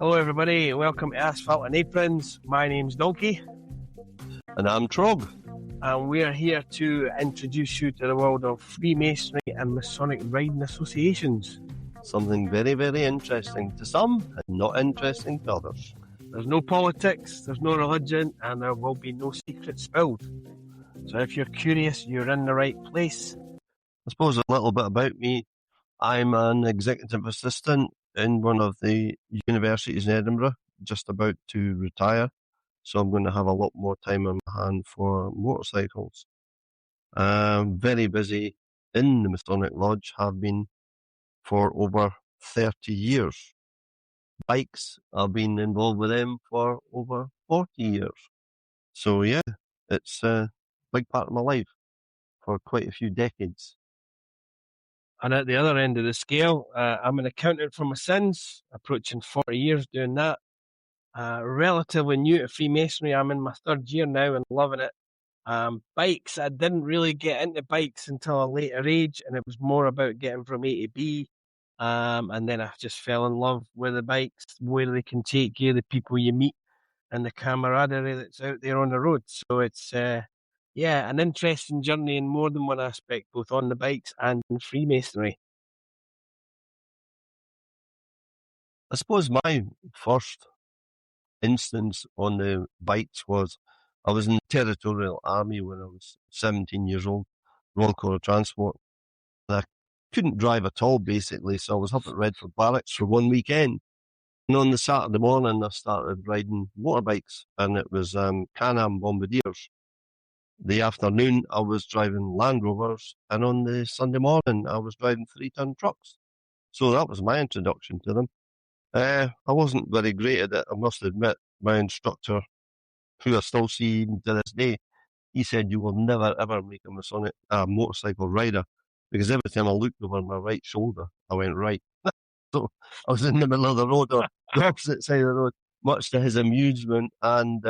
Hello everybody, welcome to Asphalt and Aprons. My name's Donkey. And I'm Trog. And we're here to introduce you to the world of Freemasonry and Masonic riding associations. Something very, very interesting to some and not interesting to others. There's no politics, there's no religion, and there will be no secrets spilled. So if you're curious, you're in the right place. I suppose a little bit about me. I'm an executive assistant in one of the universities in Edinburgh, just about to retire. So I'm going to have a lot more time on my hand for motorcycles. Very busy in the Masonic Lodge, have been for over 30 years. Bikes, I've been involved with them for over 40 years. So yeah, it's a big part of my life for quite a few decades. And at the other end of the scale, I'm an accountant for my sins, approaching 40 years doing that. Relatively new to Freemasonry. I'm in my third year now and loving it. Bikes, I didn't really get into bikes until a later age, and it was more about getting from A to B. And then I just fell in love with the bikes, where they can take you, the people you meet, and the camaraderie that's out there on the road. So it's, an interesting journey in more than one aspect, both on the bikes and in Freemasonry. I suppose my first instance on the bikes was I was in the Territorial Army when I was 17 years old, Royal Corps of Transport. And I couldn't drive at all, basically, so I was up at Redford Barracks for one weekend. And on the Saturday morning, I started riding motorbikes, and it was Can-Am Bombardiers. The afternoon, I was driving Land Rovers, and on the Sunday morning, I was driving 3-ton trucks. So that was my introduction to them. I wasn't very great at it, I must admit. My instructor, who I still see even to this day, he said, "You will never ever make a motorcycle rider," because every time I looked over my right shoulder, I went right. So I was in the middle of the road or the opposite side of the road, much to his amusement and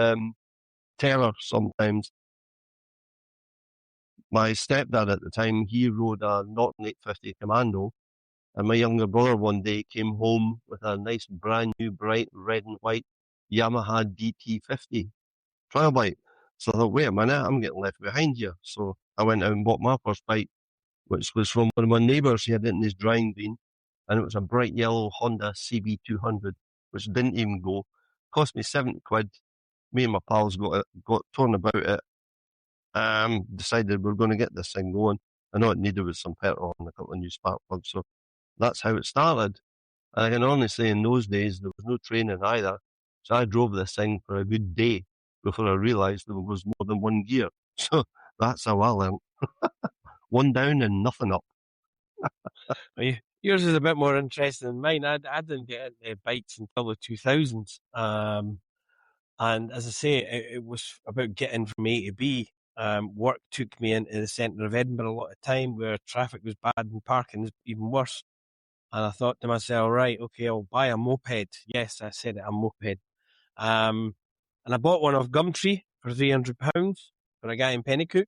terror sometimes. My stepdad at the time, he rode a Norton 850 Commando, and my younger brother one day came home with a nice brand new bright red and white Yamaha DT50 trial bike. So I thought, wait a minute, I'm getting left behind here. So I went out and bought my first bike, which was from one of my neighbours. He had it in his drying green, and it was a bright yellow Honda CB200, which didn't even go. Cost me 70 quid. Me and my pals got torn about it. Decided we're going to get this thing going. I know it needed with some petrol and a couple of new spark plugs. So that's how it started. And I can only say in those days, there was no training either. So I drove this thing for a good day before I realised there was more than one gear. So that's how I learned. One down and nothing up. Yours is a bit more interesting than mine. I didn't get into bikes until the 2000s. And as I say, it was about getting from A to B. Work took me into the centre of Edinburgh a lot of time where traffic was bad and parking is even worse. And I thought to myself, right, okay, I'll buy a moped. Yes, I said it, a moped. And I bought one off Gumtree for £300 for a guy in Pennycook.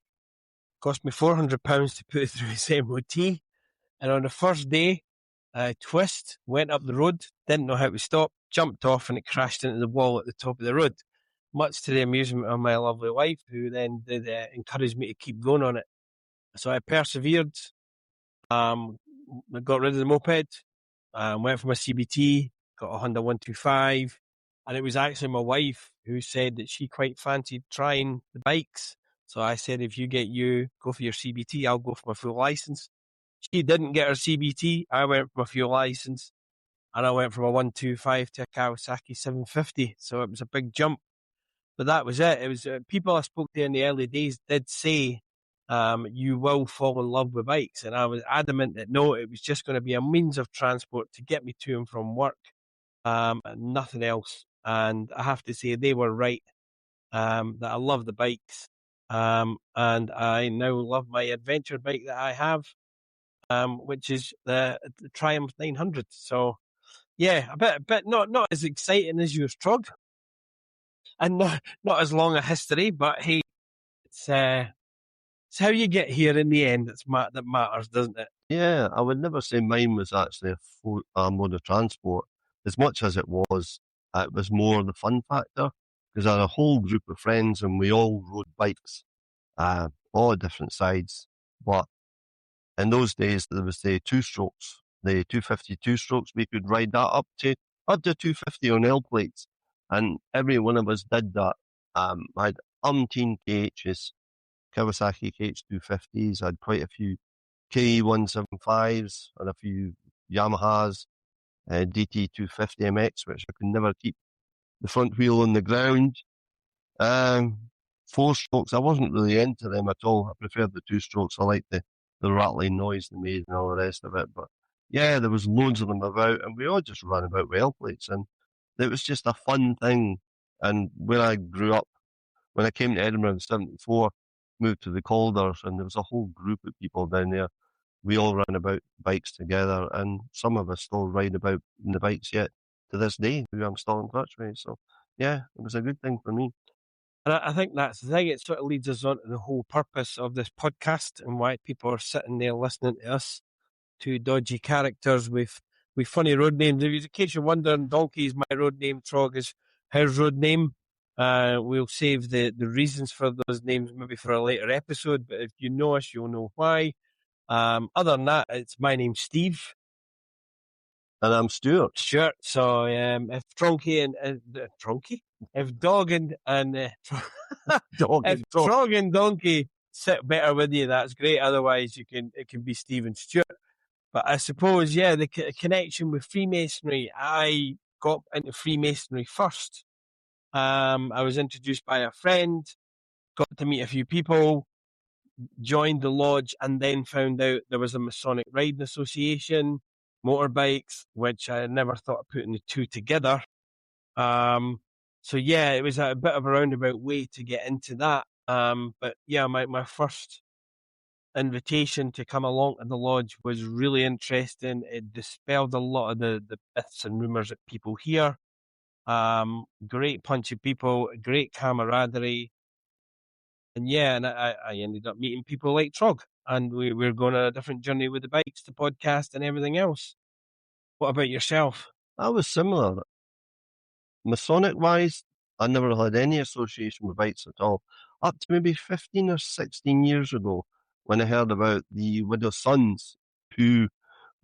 Cost me £400 to put it through his MOT. And on the first day, I went up the road, didn't know how to stop, jumped off, and it crashed into the wall at the top of the road, much to the amusement of my lovely wife, who then did encourage me to keep going on it. So I persevered, got rid of the moped, went for my CBT, got a Honda 125, and it was actually my wife who said that she quite fancied trying the bikes. So I said, if you go for your CBT, I'll go for my full license. She didn't get her CBT. I went for my fuel license, and I went from a 125 to a Kawasaki 750. So it was a big jump. But that was it. It was people I spoke to in the early days did say, you will fall in love with bikes. And I was adamant that no, it was just going to be a means of transport to get me to and from work, and nothing else. And I have to say they were right, that I love the bikes. And I now love my adventure bike that I have. Which is the Triumph 900. So, yeah, a bit not as exciting as yours, Trog, and not as long a history. But hey, it's how you get here in the end that matters, doesn't it? Yeah, I would never say mine was actually a mode of transport, as much as it was It was more the fun factor because I had a whole group of friends and we all rode bikes, all different sides. But in those days, there was the two strokes, the 250 strokes. We could ride that up to 250 on L plates, and every one of us did that. I had umpteen KHs, Kawasaki KH250s. I had quite a few KE175s and a few Yamahas, DT250MX, which I could never keep the front wheel on the ground. Four strokes, I wasn't really into them at all. I preferred the two strokes. I liked the rattling noise they made and all the rest of it. But yeah, there was loads of them about, and we all just ran about with L plates, and it was just a fun thing. And when I grew up, when I came to Edinburgh in '74, moved to the Calders, and there was a whole group of people down there. We all ran about bikes together, and some of us still ride about in the bikes yet to this day, who I'm still in touch with. So yeah, it was a good thing for me. And I think that's the thing. It sort of leads us on to the whole purpose of this podcast and why people are sitting there listening to us, two dodgy characters with funny road names. If in case you're wondering, Donkey is my road name, Trog is his road name. We'll save the reasons for those names maybe for a later episode, but if you know us, you'll know why. Other than that, it's my name's Steve. And I'm Stuart. Stuart. So if Tronky and Tronky, if Dog and Dog if Trog and Donkey sit better with you, that's great. Otherwise, it can be Steve and Stuart. But I suppose, yeah, the connection with Freemasonry, I got into Freemasonry first. I was introduced by a friend, got to meet a few people, joined the lodge, and then found out there was a Masonic Riding Association, motorbikes, which I never thought of putting the two together. So yeah, it was a bit of a roundabout way to get into that. But yeah, my first invitation to come along to the lodge was really interesting. It dispelled a lot of the myths and rumours that people hear. Great bunch of people, great camaraderie. And yeah, and I ended up meeting people like Trog, and we're going on a different journey with the bikes, the podcast, and everything else. What about yourself? I was similar. Masonic wise, I never had any association with bikes at all. Up to maybe 15 or 16 years ago, when I heard about the Widow Sons, who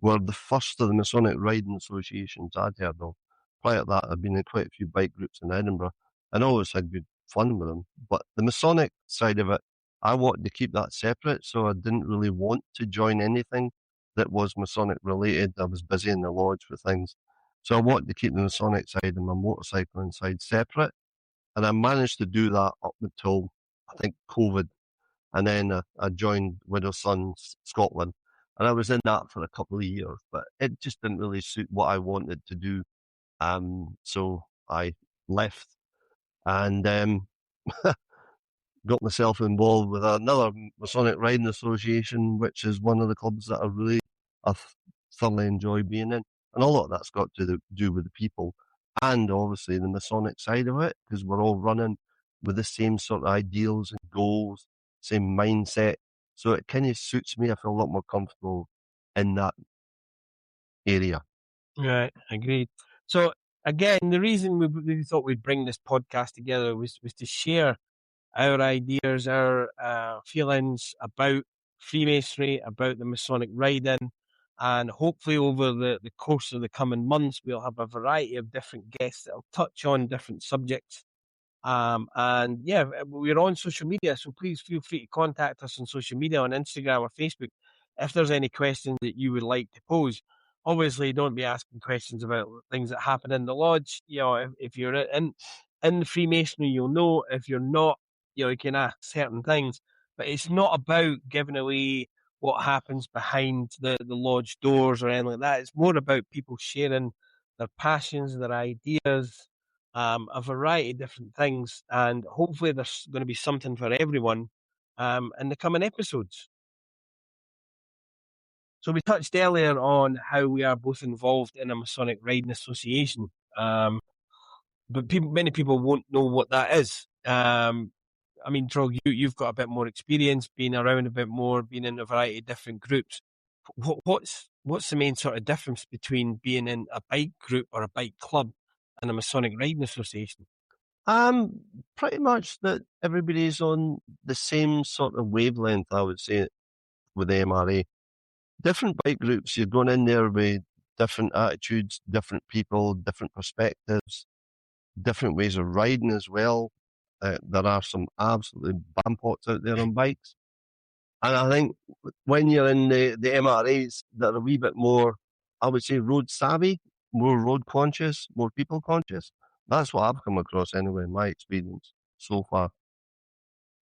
were the first of the Masonic riding associations I'd heard of. Prior to that, I'd been in quite a few bike groups in Edinburgh and always had good fun with them. But the Masonic side of it, I wanted to keep that separate, so I didn't really want to join anything that was Masonic related. I was busy in the lodge with things. So I wanted to keep the Masonic side and my motorcycling side separate. And I managed to do that up until, I think, COVID. And then I joined Widow Sons Scotland. And I was in that for a couple of years, but it just didn't really suit what I wanted to do. So I left and got myself involved with another Masonic Riding Association, which is one of the clubs that I thoroughly enjoy being in. And a lot of that's got to do with the people and obviously the Masonic side of it, because we're all running with the same sort of ideals and goals, same mindset. So it kind of suits me. I feel a lot more comfortable in that area. Right, agreed. So again, the reason we thought we'd bring this podcast together was to share our ideas, our feelings about Freemasonry, about the Masonic riding, and hopefully over the course of the coming months, we'll have a variety of different guests that'll touch on different subjects. And yeah, we're on social media, so please feel free to contact us on social media on Instagram or Facebook if there's any questions that you would like to pose. Obviously, don't be asking questions about things that happen in the lodge. You know, if you're in Freemasonry, you'll know. If you're not, you know, you can ask certain things. But it's not about giving away what happens behind the lodge doors or anything like that. It's more about people sharing their passions, their ideas, a variety of different things, and hopefully there's going to be something for everyone in the coming episodes. So we touched earlier on how we are both involved in a Masonic Riding Association, but many people won't know what that is. I mean, Trog, you've got a bit more experience, being around a bit more, being in a variety of different groups. What's the main sort of difference between being in a bike group or a bike club in a Masonic Riding Association? Pretty much that everybody's on the same sort of wavelength, I would say, with the MRA. Different bike groups, you're going in there with different attitudes, different people, different perspectives, different ways of riding as well. There are some absolutely bampots out there on bikes. And I think when you're in the MRAs that are a wee bit more, I would say, road savvy, more road conscious, more people conscious, that's what I've come across anyway in my experience so far.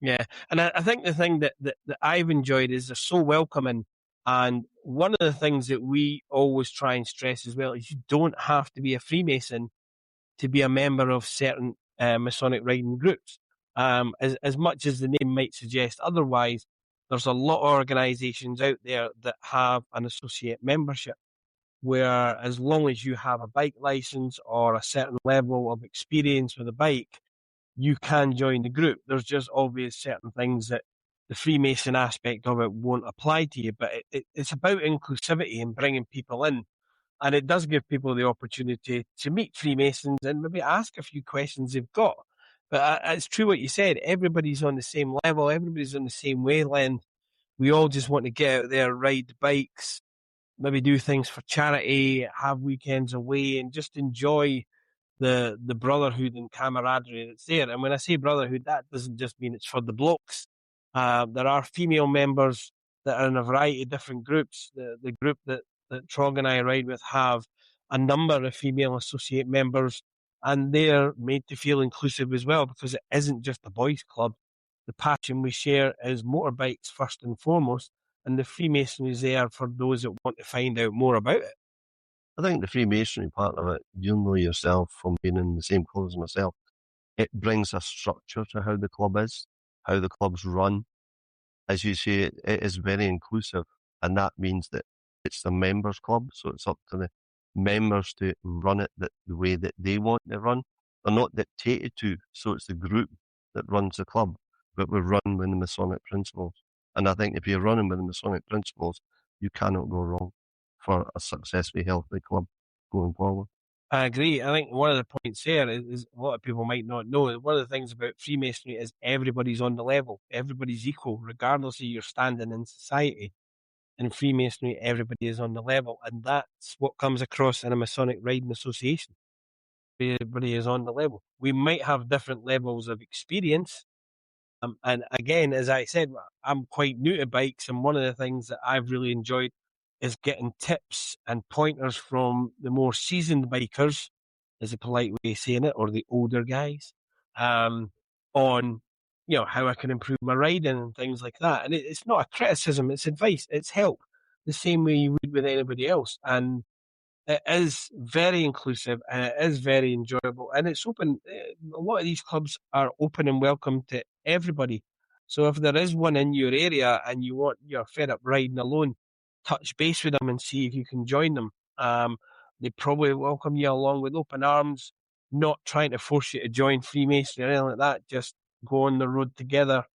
Yeah, and I think the thing that I've enjoyed is they're so welcoming. And one of the things that we always try and stress as well is you don't have to be a Freemason to be a member of certain Masonic riding groups. As much as the name might suggest otherwise, there's a lot of organisations out there that have an associate membership where, as long as you have a bike license or a certain level of experience with a bike, you can join the group. There's just obvious certain things that the Freemason aspect of it won't apply to you, but it's about inclusivity and bringing people in. And it does give people the opportunity to meet Freemasons and maybe ask a few questions they've got. But it's true what you said. Everybody's on the same level. Everybody's on the same wavelength. We all just want to get out there, ride bikes, maybe do things for charity, have weekends away, and just enjoy the brotherhood and camaraderie that's there. And when I say brotherhood, that doesn't just mean it's for the blokes. There are female members that are in a variety of different groups. The group that Trog and I ride with have a number of female associate members, and they're made to feel inclusive as well because it isn't just a boys' club. The passion we share is motorbikes first and foremost, and the Freemasonry is there for those that want to find out more about it. I think the Freemasonry part of it, you'll know yourself from being in the same club as myself, it brings a structure to how the club is, how the club's run. As you say, it is very inclusive, and that means that it's the members' club, so it's up to the members to run it the way that they want to run. They're not dictated to, so it's the group that runs the club, but we run with the Masonic principles. And I think if you're running with the Masonic principles, you cannot go wrong for a successfully healthy club going forward. I agree. I think one of the points there is a lot of people might not know. One of the things about Freemasonry is everybody's on the level. Everybody's equal, regardless of your standing in society. In Freemasonry, everybody is on the level. And that's what comes across in a Masonic Riding Association. Everybody is on the level. We might have different levels of experience. And again, as I said, I'm quite new to bikes. And one of the things that I've really enjoyed is getting tips and pointers from the more seasoned bikers, is a polite way of saying it, or the older guys, on how I can improve my riding and things like that. And it's not a criticism; it's advice, it's help, the same way you would with anybody else. And it is very inclusive and it is very enjoyable, and it's open. A lot of these clubs are open and welcome to everybody. So if there is one in your area and you're fed up riding alone, touch base with them and see if you can join them. They probably welcome you along with open arms, not trying to force you to join Freemasonry or anything like that. Just go on the road together,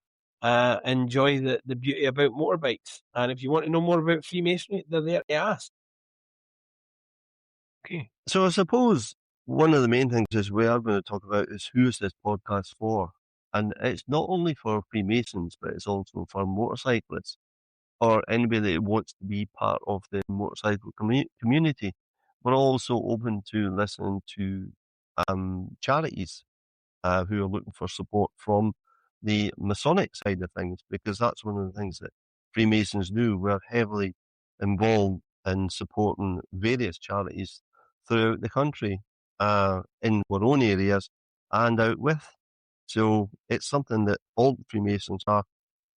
enjoy the beauty about motorbikes. And if you want to know more about Freemasonry, they're there to ask. Okay. So I suppose one of the main things is we are going to talk about is who is this podcast for? And it's not only for Freemasons, but it's also for motorcyclists or anybody that wants to be part of the motorcycle community. We're also open to listening to charities who are looking for support from the Masonic side of things, because that's one of the things that Freemasons do. We're heavily involved in supporting various charities throughout the country, in our own areas and out with. So it's something that all Freemasons are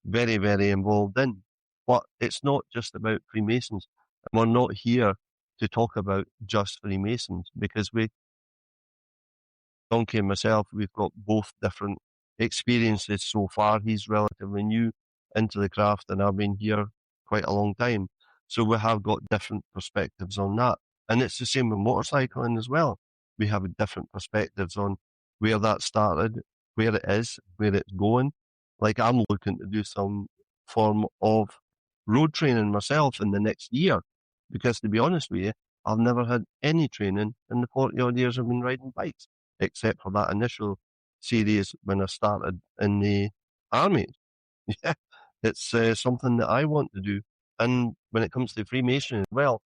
very, very involved in. But it's not just about Freemasons. And we're not here to talk about just Freemasons, because Donkey and myself, we've got both different experiences so far. He's relatively new into the craft and I've been here quite a long time. So we have got different perspectives on that. And it's the same with motorcycling as well. We have different perspectives on where that started, where it is, where it's going. Like I'm looking to do some form of road training myself in the next year. Because to be honest with you, I've never had any training in the 40 odd years I've been riding bikes, except for that initial series when I started in the army. Yeah, it's something that I want to do. And when it comes to Freemasonry as well,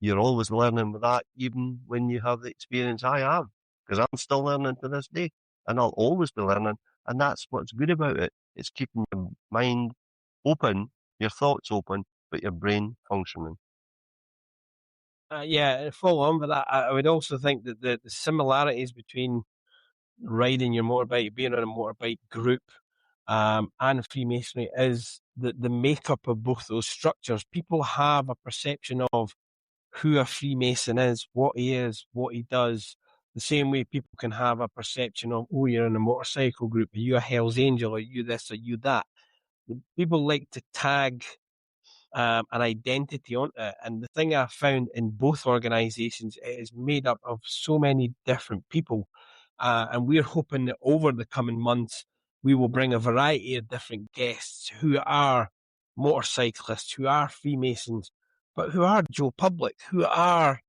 you're always learning with that, even when you have the experience I have, because I'm still learning to this day, and I'll always be learning. And that's what's good about it. It's keeping your mind open, your thoughts open, but your brain functioning. Yeah, follow on with that. I would also think that the similarities between riding your motorbike, being in a motorbike group, and Freemasonry is the makeup of both those structures. People have a perception of who a Freemason is, what he does, the same way people can have a perception of, oh, you're in a motorcycle group, are you a Hell's Angel, are you this, are you that? People like to tag an identity onto it. And the thing I found in both organizations, it is made up of so many different people. And we're hoping that over the coming months, we will bring a variety of different guests who are motorcyclists, who are Freemasons, but who are Joe Public, who are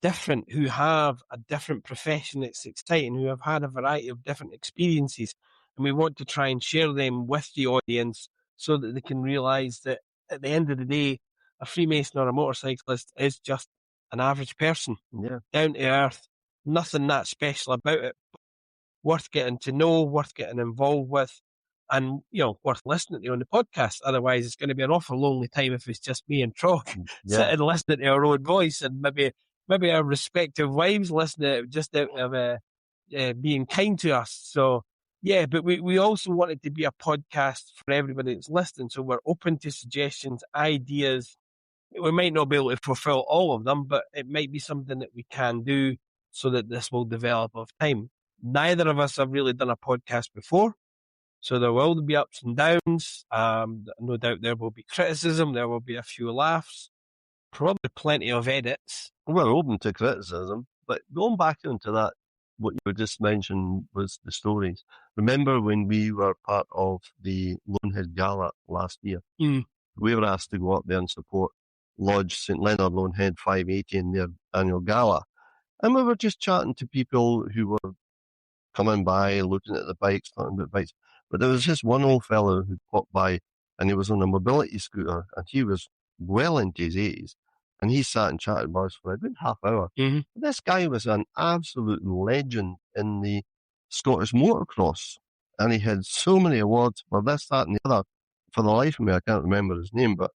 different, who have a different profession that's exciting, who have had a variety of different experiences. And we want to try and share them with the audience so that they can realize that at the end of the day, a Freemason or a motorcyclist is just an average person, down to earth, nothing that special about it, worth getting to know, worth getting involved with, and worth listening to on the podcast. Otherwise, it's going to be an awful lonely time if it's just me and Trog sitting listening to our own voice, and maybe our respective wives listening just out of being kind to us. So yeah, but we also want it to be a podcast for everybody that's listening. So we're open to suggestions, ideas. We might not be able to fulfill all of them, but it might be something that we can do so that this will develop of time. Neither of us have really done a podcast before, so there will be ups and downs. No doubt there will be criticism. There will be a few laughs, probably plenty of edits. We're open to criticism, but going back into that, what you just mentioned was the stories. Remember when we were part of the Lonehead Gala last year? Mm. We were asked to go up there and support Lodge St Leonard Lonehead 580 in their annual gala. And we were just chatting to people who were coming by, looking at the bikes, talking about bikes. But there was this one old fellow who popped by, and he was on a mobility scooter, and he was well into his 80s. And he sat and chatted with us for about half hour. Mm-hmm. This guy was an absolute legend in the Scottish motocross. And he had so many awards for this, that, and the other. For the life of me, I can't remember his name, but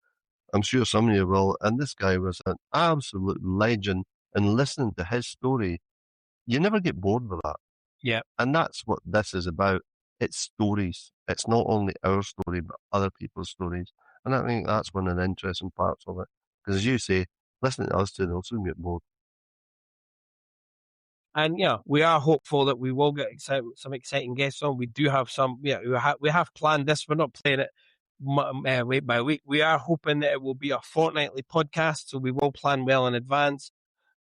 I'm sure some of you will. And this guy was an absolute legend. And listening to his story, you never get bored with that. Yeah. And that's what this is about. It's stories. It's not only our story, but other people's stories. And I think that's one of the interesting parts of it. Because as you say, listening to us two, they'll soon get bored. And we are hopeful that we will get some exciting guests on. We do have some. We have planned this. We're not playing it week by week. We are hoping that it will be a fortnightly podcast, so we will plan well in advance,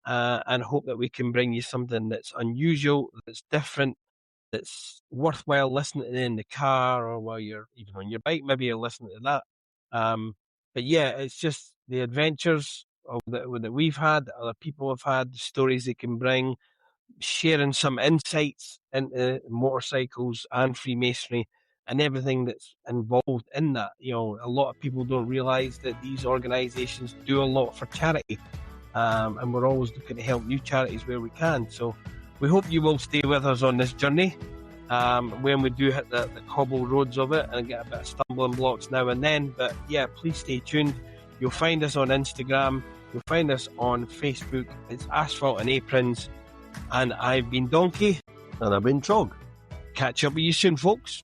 and hope that we can bring you something that's unusual, that's different, that's worthwhile listening to in the car or while you're even on your bike. Maybe you're listening to that. But yeah, it's just the adventures that we've had, that other people have had, the stories they can bring, sharing some insights into motorcycles and Freemasonry and everything that's involved in that. A lot of people don't realise that these organisations do a lot for charity, and we're always looking to help new charities where we can. So we hope you will stay with us on this journey when we do hit the cobble roads of it and get a bit of stumbling blocks now and then. But yeah, please stay tuned. You'll find us on Instagram. You'll find us on Facebook. It's Asphalt and Aprons. And I've been Donkey. And I've been Trog. Catch up with you soon, folks.